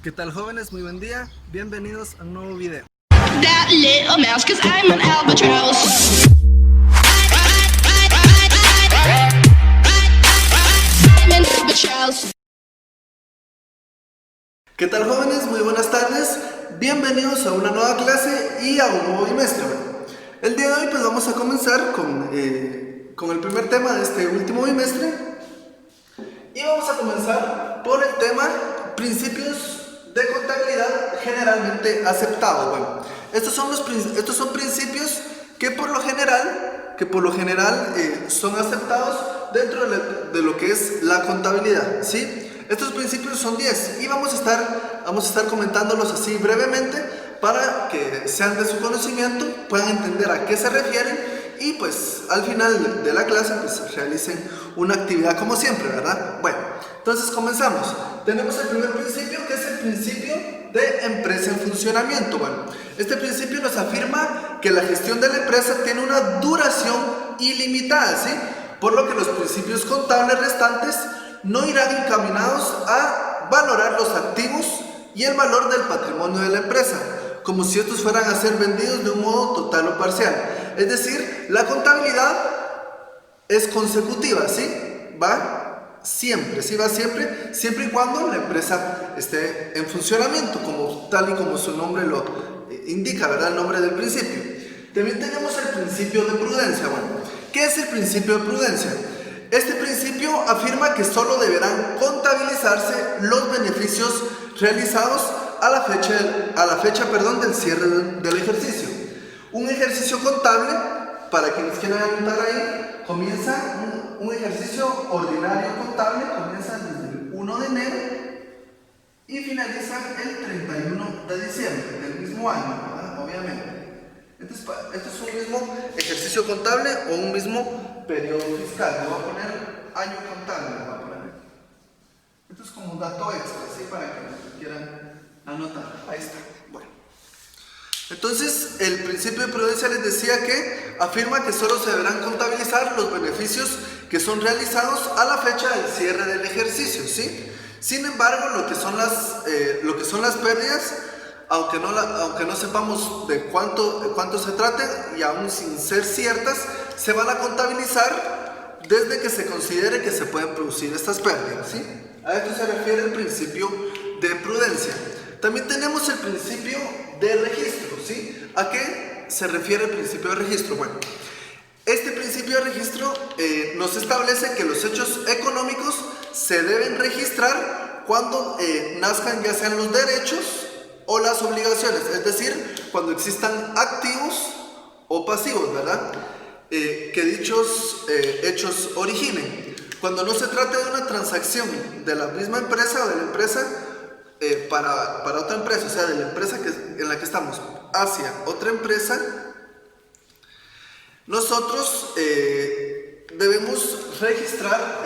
¿Qué tal, jóvenes? Muy buen día. Bienvenidos a un nuevo video. That little mouse, 'cause I'm an albatross. I'm an albatross. ¿Qué tal, jóvenes? Muy buenas tardes. Bienvenidos a una nueva clase y a un nuevo bimestre. El día de hoy pues vamos a comenzar con el primer tema de este último bimestre. Y vamos a comenzar por el tema principios de contabilidad generalmente aceptados. Bueno, estos son principios que por lo general son aceptados dentro de lo que es la contabilidad, ¿sí? Estos principios son 10 y vamos a estar comentándolos así brevemente para que sean de su conocimiento, puedan entender a qué se refieren y pues al final de la clase pues realicen una actividad como siempre, ¿verdad? Bueno, entonces comenzamos. Tenemos el primer principio, que es el principio de empresa en funcionamiento. Bueno, este principio nos afirma que la gestión de la empresa tiene una duración ilimitada, ¿sí? Por lo que los principios contables restantes no irán encaminados a valorar los activos y el valor del patrimonio de la empresa, como si estos fueran a ser vendidos de un modo total o parcial. Es decir, la contabilidad es consecutiva, ¿sí? Va siempre, ¿sí? Va siempre, siempre y cuando la empresa esté en funcionamiento, tal y como su nombre lo indica, ¿verdad? El nombre del principio. También tenemos el principio de prudencia. Bueno, ¿qué es el principio de prudencia? Este principio afirma que solo deberán contabilizarse los beneficios realizados a la fecha del cierre del ejercicio. Un ejercicio contable, para quienes quieran anotar ahí, comienza un ejercicio ordinario contable, comienza desde el 1 de enero y finaliza el 31 de diciembre del mismo año, ¿verdad? Obviamente. Este es un mismo ejercicio contable o un mismo periodo fiscal. Le voy a poner año contable. Le voy a poner. Esto es como un dato extra, ¿sí? Para que quieran anotar. Ahí está. Bueno. Entonces, el principio de prudencia les decía que afirma que solo se deberán contabilizar los beneficios que son realizados a la fecha del cierre del ejercicio, ¿sí? Sin embargo, lo que son las pérdidas, aunque no sepamos de cuánto se trate y aún sin ser ciertas, se van a contabilizar desde que se considere que se pueden producir estas pérdidas, ¿sí? A esto se refiere el principio de prudencia. También tenemos el principio de registro, ¿sí? ¿A qué se refiere el principio de registro? Bueno, este principio de registro nos establece que los hechos económicos se deben registrar cuando nazcan ya sean los derechos o las obligaciones, es decir, cuando existan activos o pasivos, ¿verdad? Que dichos hechos originen. Cuando no se trate de una transacción de la misma empresa o de la empresa para otra empresa, o sea, de la empresa en la que estamos hacia otra empresa, nosotros debemos registrar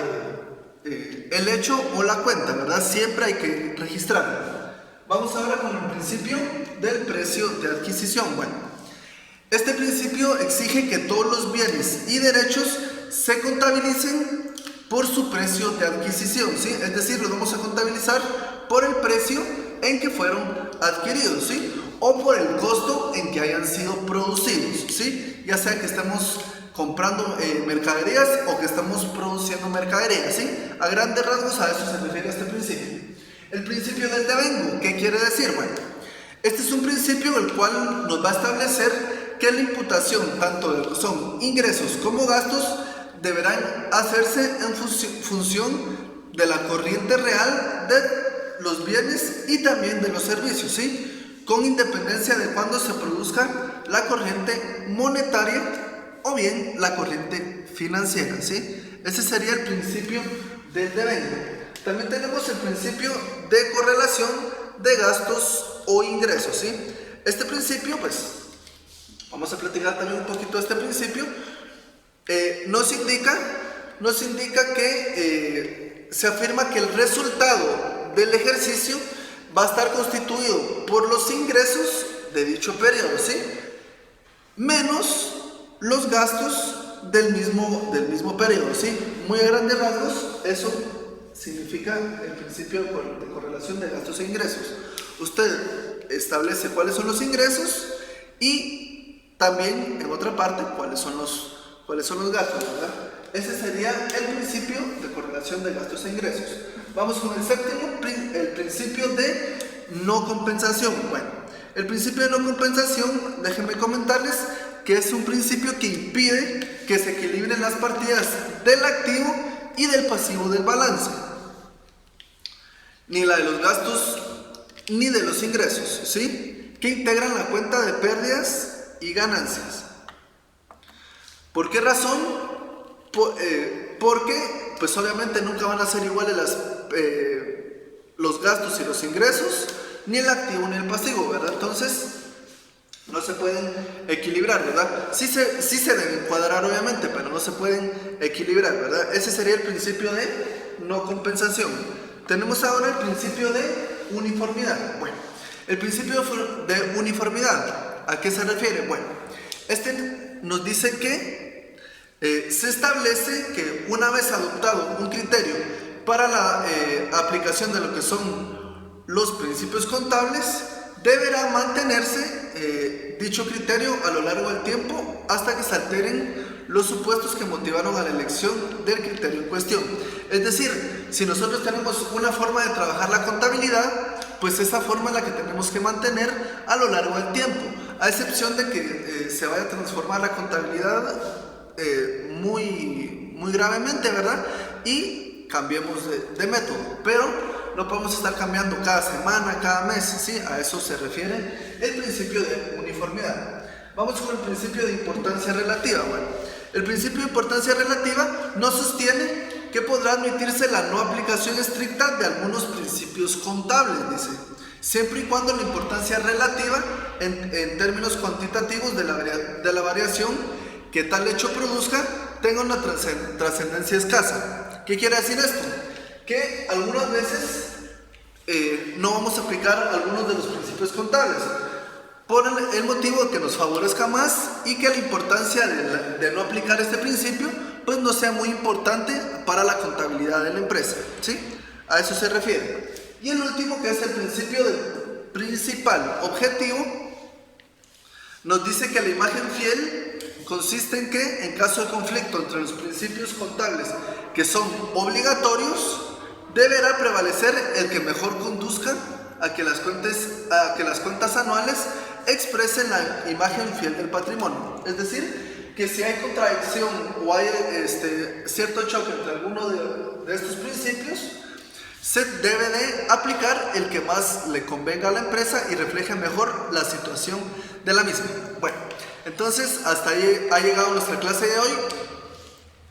el hecho o la cuenta, ¿verdad? Siempre hay que registrarlo. Vamos ahora con el principio del precio de adquisición. Bueno, este principio exige que todos los bienes y derechos se contabilicen por su precio de adquisición, ¿sí? Es decir, los vamos a contabilizar por el precio en que fueron adquiridos, ¿sí? O por el costo en que hayan sido producidos, ¿sí? Ya sea que estemos comprando mercaderías o que estamos produciendo mercaderías, ¿sí? A grandes rasgos a eso se refiere este principio. El principio del devengo, ¿qué quiere decir? Bueno, este es un principio el cual nos va a establecer que la imputación, tanto de lo que son ingresos como gastos, deberán hacerse en función de la corriente real de los bienes y también de los servicios, ¿sí? Con independencia de cuándo se produzca la corriente monetaria o bien la corriente financiera, ¿sí? Ese sería el principio del devengo. También tenemos el principio de correlación de gastos o ingresos, ¿sí? Este principio, pues, vamos a platicar también un poquito de este principio. Nos indica que se afirma que el resultado del ejercicio va a estar constituido por los ingresos de dicho periodo, ¿sí? Menos los gastos del mismo periodo, ¿sí? Muy a grandes rasgos, eso significa el principio de correlación de gastos e ingresos. Usted establece cuáles son los ingresos y también en otra parte cuáles son los gastos, ¿verdad? Ese sería el principio de correlación de gastos e ingresos. Vamos con el séptimo, el principio de no compensación. Bueno, el principio de no compensación, déjenme comentarles que es un principio que impide que se equilibren las partidas del activo y del pasivo del balance, ni la de los gastos ni de los ingresos, ¿sí? Que integran la cuenta de pérdidas y ganancias. ¿Por qué razón? Porque pues obviamente nunca van a ser iguales los gastos y los ingresos, ni el activo ni el pasivo, ¿verdad? Entonces no se pueden equilibrar, ¿verdad? Sí se deben cuadrar obviamente, pero no se pueden equilibrar, ¿verdad? Ese sería el principio de no compensación. Tenemos ahora el principio de uniformidad. Bueno, el principio de uniformidad, ¿a qué se refiere? Bueno, este nos dice que se establece que una vez adoptado un criterio para la aplicación de lo que son los principios contables, deberá mantenerse dicho criterio a lo largo del tiempo hasta que se alteren los supuestos que motivaron a la elección del criterio en cuestión. Es decir, si nosotros tenemos una forma de trabajar la contabilidad, pues esa forma es la que tenemos que mantener a lo largo del tiempo, a excepción de que se vaya a transformar la contabilidad muy gravemente, ¿verdad? Y cambiemos de método, pero no podemos estar cambiando cada semana, cada mes, ¿sí? A eso se refiere el principio de uniformidad. Vamos con el principio de importancia relativa. Bueno, el principio de importancia relativa nos sostiene que podrá admitirse la no aplicación estricta de algunos principios contables, dice, siempre y cuando la importancia relativa en términos cuantitativos de la variación que tal hecho produzca tenga una trascendencia escasa. ¿Qué quiere decir esto? Que algunas veces no vamos a aplicar algunos de los principios contables por el motivo de que nos favorezca más y que la importancia de no aplicar este principio pues no sea muy importante para la contabilidad de la empresa, ¿sí? A eso se refiere. Y el último, que es el principio del principal objetivo, nos dice que la imagen fiel consiste en que, en caso de conflicto entre los principios contables que son obligatorios, deberá prevalecer el que mejor conduzca a que las cuentas anuales expresen la imagen fiel del patrimonio. Es decir, que si hay contradicción o hay cierto choque entre alguno de estos principios, se debe de aplicar el que más le convenga a la empresa y refleje mejor la situación de la misma. Bueno, entonces hasta ahí ha llegado nuestra clase de hoy.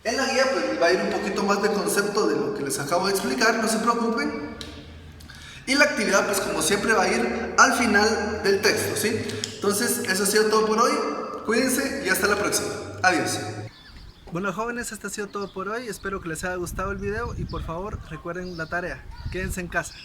En la guía pues va a ir un poquito más de concepto de lo que les acabo de explicar, no se preocupen. Y la actividad pues como siempre va a ir al final del texto, ¿sí? Entonces eso ha sido todo por hoy, cuídense y hasta la próxima. Adiós. Bueno jóvenes, esto ha sido todo por hoy, espero que les haya gustado el video y por favor recuerden la tarea, quédense en casa.